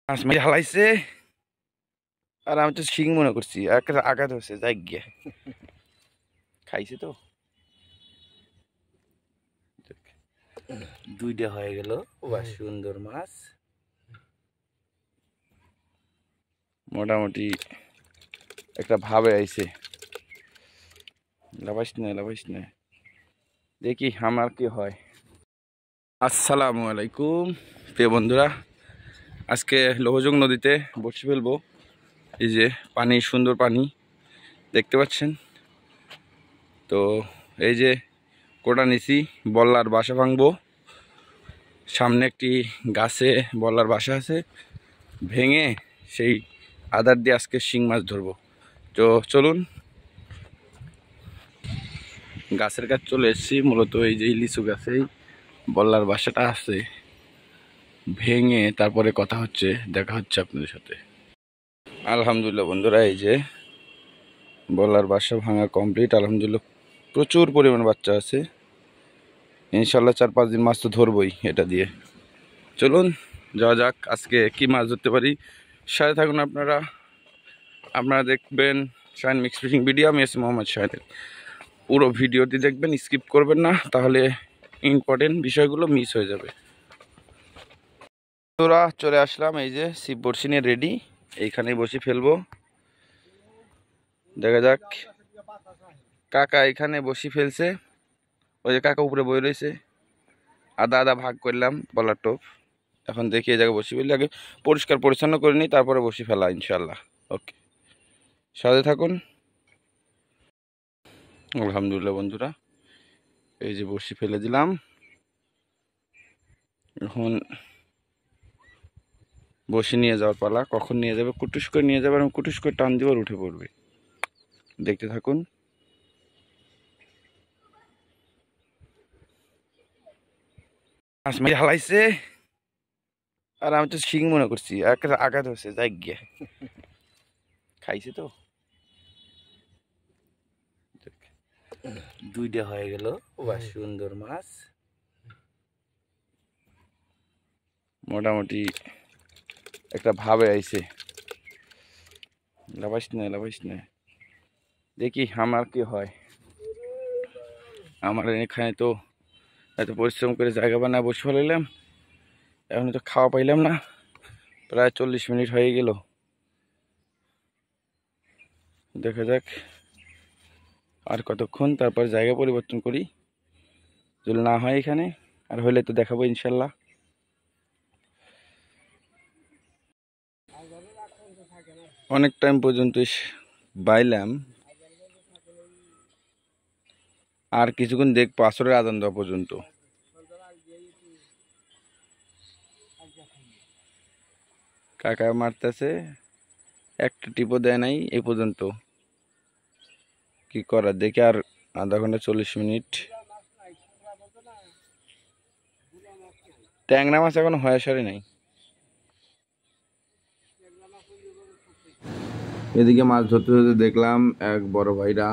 মাছ মারি হালাইছে আর আমি তো শিং মনে করছি একটা আঘাত হচ্ছে যাই গিয়ে খাইছে তো দুইটা হয়ে গেল বা সুন্দর মাছ মোটামুটি একটা ভাবে আইছে লাভাইস না দেখি আমার কি হয়। আসসালামু আলাইকুম প্রিয় বন্ধুরা, আজকে লোহজং নদীতে বসে ফেলবো। এই যে পানি, সুন্দর পানি দেখতে পাচ্ছেন তো। এই যে কোটা নিছি, বল্লার বাসা ভাঙবো। সামনে একটি গাছে বল্লার বাসা আছে, ভেঙে সেই আদার দিয়ে আজকে শিং মাছ ধরবো। তো চলুন, গাছের কাছে চলে এসেছি। মূলত এই যে লিচু গাছেই বল্লার বাসাটা আছে, ভেঙে তারপরে কথা হচ্ছে, দেখা হচ্ছে আপনাদের সাথে। আলহামদুলিল্লাহ বন্ধুরা, এই যে বল্লার বাসা ভাঙা কমপ্লিট। আলহামদুলিল্লাহ প্রচুর পরিমাণ বাচ্চা আছে। ইনশাল্লাহ 4-5 দিন মাছ তো ধরবই এটা দিয়ে। চলুন যাওয়া যাক, আজকে কি মাছ ধরতে পারি। সাথে থাকুন আপনারা দেখবেন শাইন মিক্স ফিশিং ভিডিও। আমি আছি মোহাম্মদ শাহিন। পুরো ভিডিওটি দেখবেন, স্কিপ করবেন না, তাহলে ইম্পর্টেন্ট বিষয়গুলো মিস হয়ে যাবে। তোরা চলে আসলাম, এই যে ছিপ বড়শি নিয়ে রেডি। এইখানেই বসে ফেলবো, দেখা যাক। কাকা এখানে বসে ফেলছে, ওই যে কাকা উপরে বই রয়েছে। আদা ভাগ করলাম বলার টোপ। এখন দেখি এই জায়গায় বসি ফেলি, আগে পরিষ্কার পরিচ্ছন্ন করে নিই, তারপরে বসি ফেলা ইনশাল্লাহ। ওকে, সাথে থাকুন। আলহামদুলিল্লাহ বন্ধুরা, এই যে বসি ফেলে দিলাম। এখন বসে নিয়ে যাওয়ার পালা। কখন নিয়ে যাবে? কুটুস করে নিয়ে যাবে, আমি কুটুস করে টান দিব আর উঠে পড়বে। দেখতে থাকুন। মাছ মারি হালাইছে আর আমি তো শিং মনে করছি একটা আঘাত হচ্ছে যাই গিয়ে খাইছে তো। দুইটা হয়ে গেল বা সুন্দর মাছ। মোটামুটি একটা ভাবে আইছে। লাভাইস না দেখি আমার কি হয়। আমার এখানে তো এত পরিশ্রম করে জায়গা বানায় বসে ফেলাইলাম, এখন তো খাওয়া পাইলাম না। প্রায় 40 মিনিট হয়ে গেল। দেখা যাক আর কতক্ষণ, তারপর জায়গা পরিবর্তন করি। যদি না হয় এখানে, আর হইলে তো দেখাবো ইনশাল্লাহ। অনেক টাইম পর্যন্ত বাইলাম, আর কিছুক্ষণ দেখবো আসরের আজান দেওয়া পর্যন্ত। কাকা মারতেছে, একটা টিপও দেয় নাই এই পর্যন্ত। কি করার দেখি, আর আধা ঘন্টা 40 মিনিট। ট্যাংরা মাছ এখন হয়ে সারি নাই। এদিকে মাছ ধরতে ধরতে দেখলাম এক বড় ভাইরা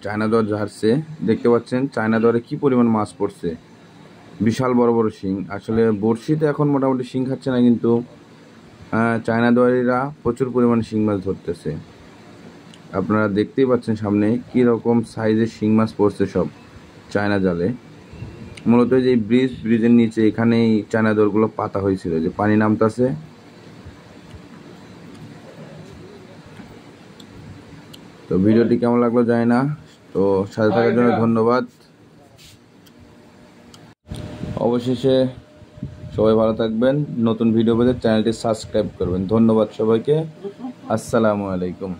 চায়না দর ঝাড়ছে। দেখতে পাচ্ছেন চায়না দরে কি পরিমাণ মাছ পড়ছে, বিশাল বড় বড় শিং। আসলে বড়শিতে এখন মোটামুটি শিং খাচ্ছে না, কিন্তু চায়না দোয়ারিরা প্রচুর পরিমাণ শিং মাছ ধরতেছে। আপনারা দেখতেই পাচ্ছেন সামনে কি রকম সাইজের শিং মাছ পড়ছে সব চায়না জালে। মূলত যে ব্রিজের নিচে এখানেই চায়না দোরগুলো পাতা হয়েছিল, যে পানি নামতেছে। তো ভিডিওটি কেমন লাগলো জানি না, তো সাথে থাকার জন্য ধন্যবাদ। অবশেষে সবাই ভালো থাকবেন, নতুন ভিডিও পেতে চ্যানেলটি সাবস্ক্রাইব করবেন। ধন্যবাদ সবাইকে, আসসালামু আলাইকুম।